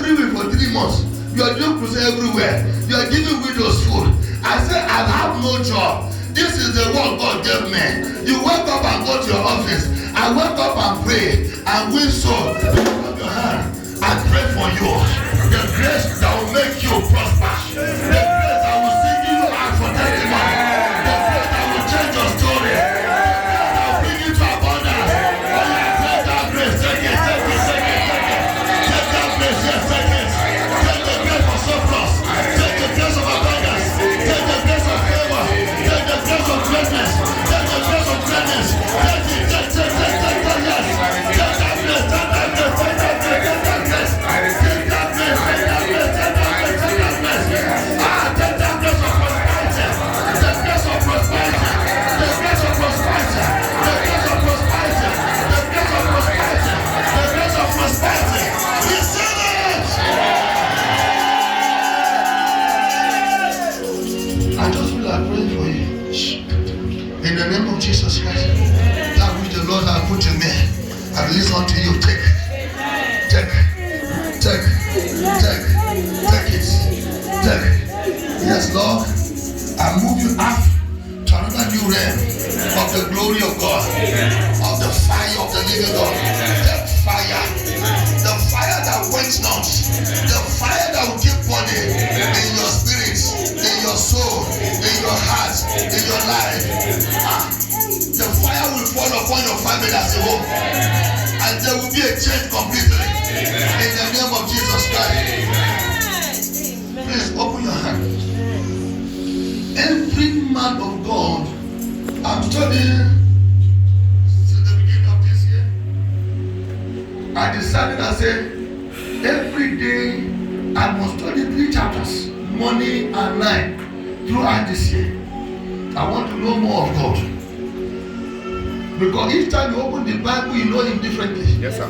every week for 3 months. You are doing crusade everywhere. You are giving widows food. I said, I have no job. This is the work God gave me. You wake up and go to your office. I wake up and pray and win soul. Lift up your hand and pray for you. The grace that will make you prosper. The grace that will sing you out for testimony. The grace that will change your story. The grace that will bring you to abundance. Oh yeah, take that grace. Take it, take it, take it, take it. Take that grace, yes, take it. Take the grace for surplus. Take the grace of abundance. Take the grace of favor. Take the grace of greatness. Take the grace of greatness. Take it, take that, yes. Take that grace, take that grace, take that grace, take that grace. Take that grace, take that grace, take that grace, take that grace. Ah, take that grace of prosperity. The grace of prosperity. The grace of prosperity. The grace of prosperity. The grace of prosperity. The grace of prosperity. Receive it. I just feel like praying for you. In the name of Jesus Christ. That which the Lord has put in me, I release unto you. Take it. Yes, Lord. I move you up to another new realm of the glory of God, of the fire of the living God. The fire that quenches not, the fire that will keep burning in your spirit, in your soul, in your heart, in your life. The fire will fall upon your family as a whole, and there will be a change completely. In the name of Jesus Christ. Please open your hand. Every man of God, I'm studying since the beginning of this year. I decided, I said, every day I must study 3 chapters, morning and night, throughout this year. I want to know more of God. Because each time you open the Bible, you know Him differently. Yes, sir.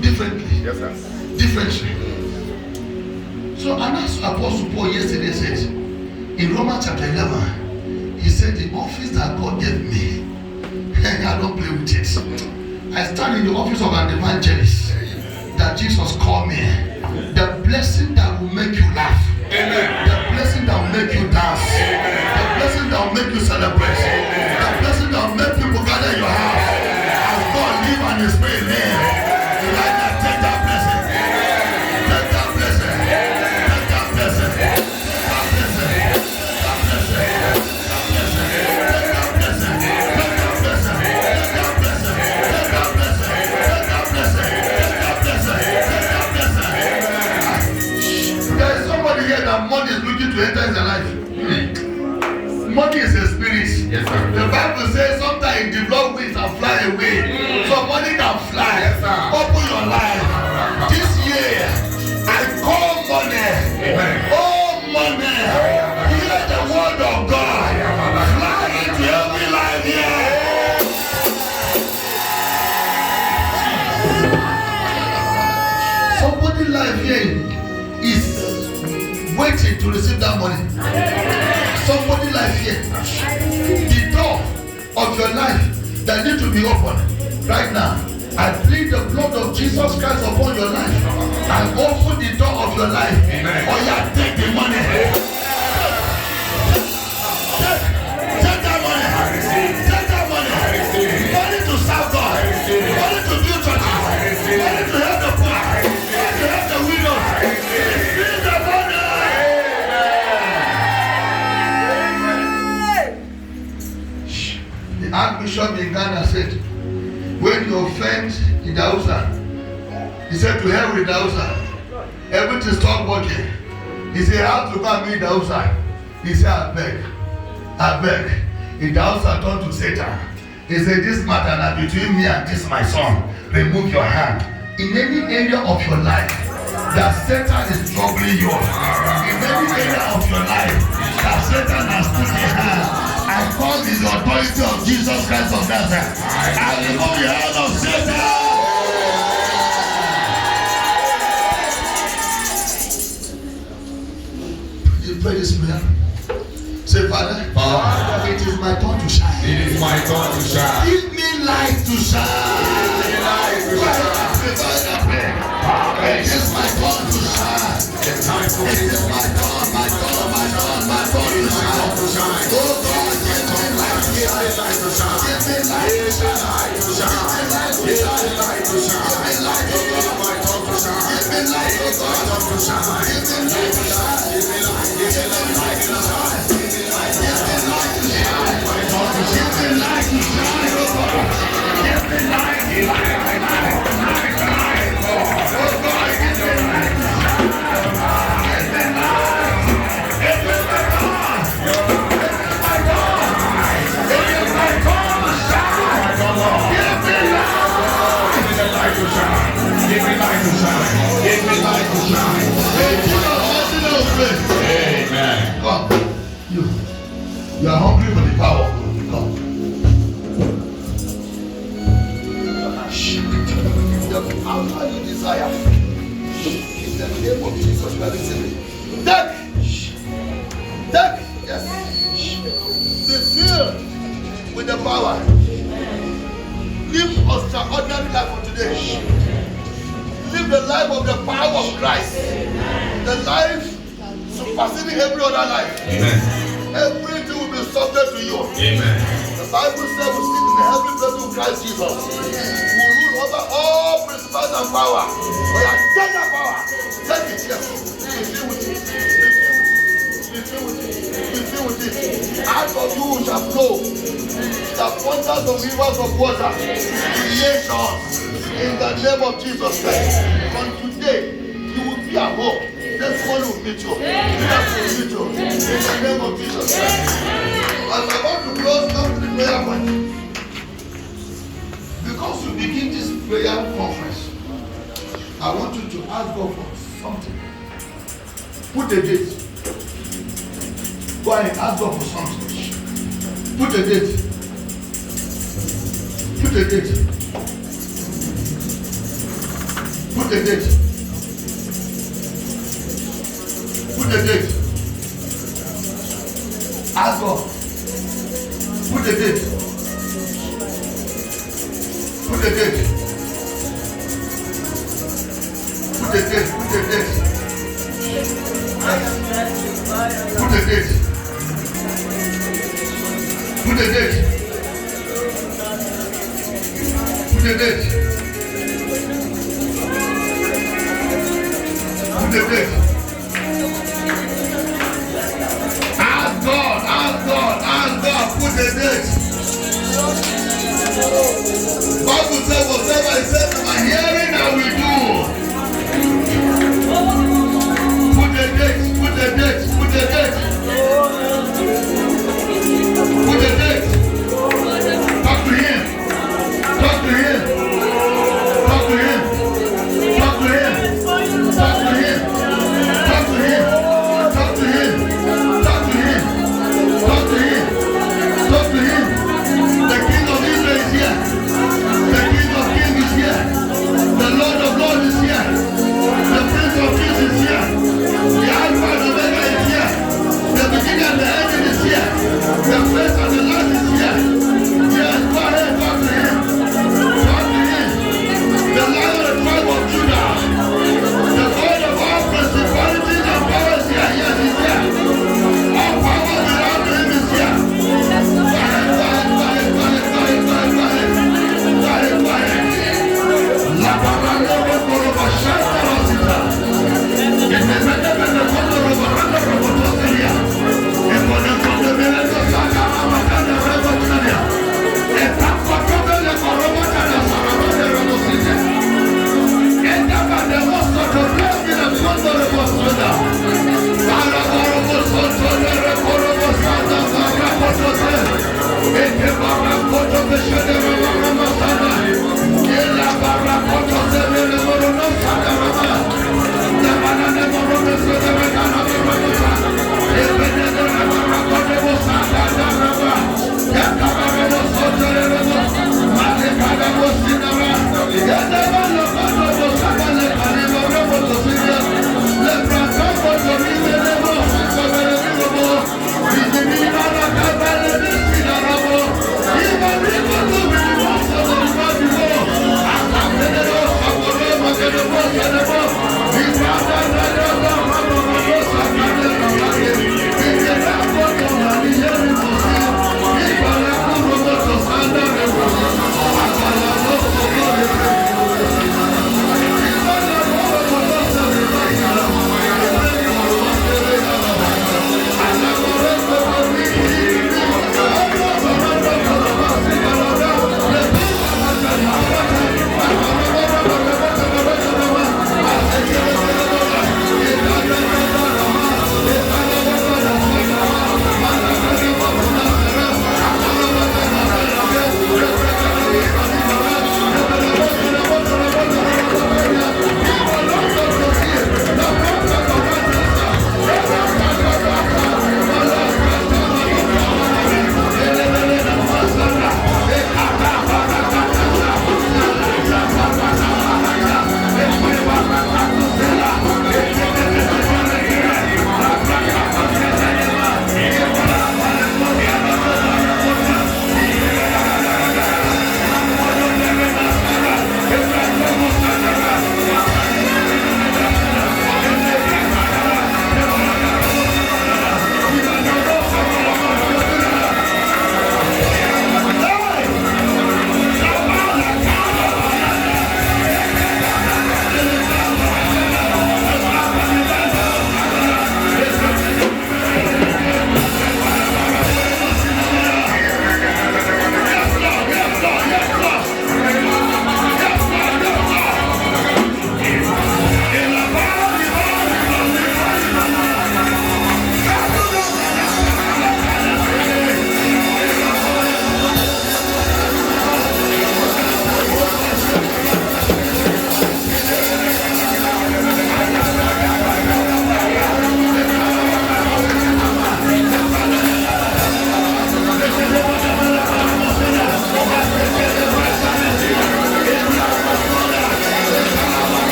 Differently. Yes, sir. Differently. So, and as Apostle Paul yesterday said, in Romans chapter 11, he said, the office that God gave me, I don't play with it. I stand in the office of an evangelist that Jesus called me. The blessing that will make you laugh. Amen. The blessing that will make you dance. Amen. The blessing that will make you celebrate. Amen. The blessing that will make people gather in your house. As God live and His spirit live. Right now, take that blessing. Take that blessing. Take that blessing. Take that blessing. Money is looking to enter his life. Money is a spirit. Yes, sir. The Bible says sometimes it develop wings and fly away. So money can fly. Yes, sir. Open your life. This year, I call money. Amen. Oh, money. Hear the word of God. Fly into every life here. Somebody's life here is waiting to receive that money. Somebody life here. The door of your life that need to be open right now. I plead the blood of Jesus Christ upon your life and open the door of your life. Amen. Or you take the money. Take that money. Take that money. Money to serve God. Money to build churches. Money to help the poor. Money to help the widows. Receive the money. The Archbishop in Ghana said, when you offend Idausa, he said to hell with Idausa. Everything stopped working. He said, how to go and meet Idausa? He said, I beg. Idausa turned to Satan. He said, this matter now between me and this my son. Remove your hand. In any area of your life that Satan is troubling you, in any area of your life that Satan has put a hand, I call the authority of Jesus Christ of Nazareth. I remove the hand of Satan. You pray this prayer. Say, Father, it is my turn to shine. It is my turn to shine. Give me light to shine. Give me light to shine. It is my turn to shine. Amen. Come. You are hungry for the power of God. Come. The power you desire. In the name of Jesus, you are listening. Take. Yes. Be filled with the power. Live extraordinary life for today. Live the life of the power of Christ. The life superseding every other life. Amen. Everything will be subject to you. Amen. The Bible says we sit in the heavenly place with Christ Jesus. We rule over all principalities and power. We are take that power. Take it, yes. Be filled with it. Be filled with it. Be filled with it. Out of you shall flow the fountains of rivers of water in nations. In the name of Jesus Christ. From today, you will be at home. This one will meet you. This will meet you. In the name of Jesus Christ. As I want to close up the prayer point, because we begin this prayer conference, I want you to ask God for something. Put a date. Go ahead and ask God for something. Put a date. Put a date. Put a date. Put a date. Ask God. Put a date. Put a date. Put a date. Put a date. Put a date. Put a date. Put a date. Put a date. Ask God, put a date. Bible says whatever I said to my hearing I will do. Put a date, put a date, put a date. Put a date. Talk to him. Talk to him. Talk to him. Talk to him. Talk to him.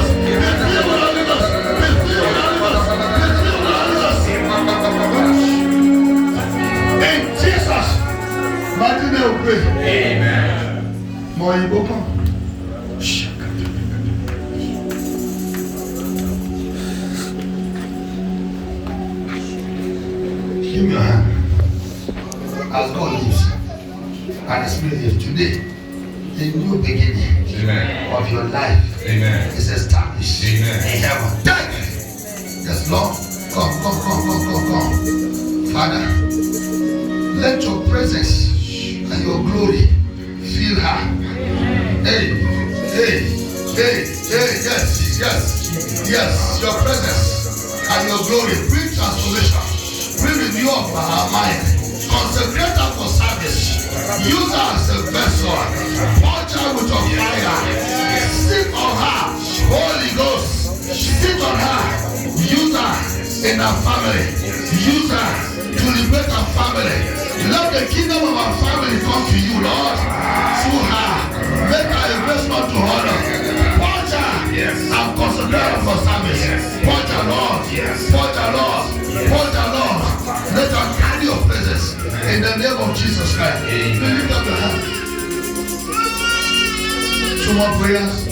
Ghost. Be filled with the Holy Ghost. Be filled with the Holy Ghost. Be filled with the Holy Ghost. In Jesus' mighty name we pray. Amen. More you go come. Give me your hand. As God lives and His Spirit lives today, the new beginning Amen. of your life Amen. is established Amen. in heaven. Thank you. Yes, Lord. Come. Father, let your presence and your glory fill her. Hey, yes, your presence and your glory bring transformation, bring renewal of our mind, consecrate her for service, use her as a vessel, watch her with your fire, sit on her, Holy Ghost, sit on her, use her in her family, use her to liberate her family. Let the kingdom of our family come to you, Lord, through her. Make her a vessel to honor. Watch her and consecrate her for service. Watch her, Lord. Watch her, Lord. Watch her, Lord. Let her carry your presence in the name of Jesus Christ. Lift up your hand. Two more prayers.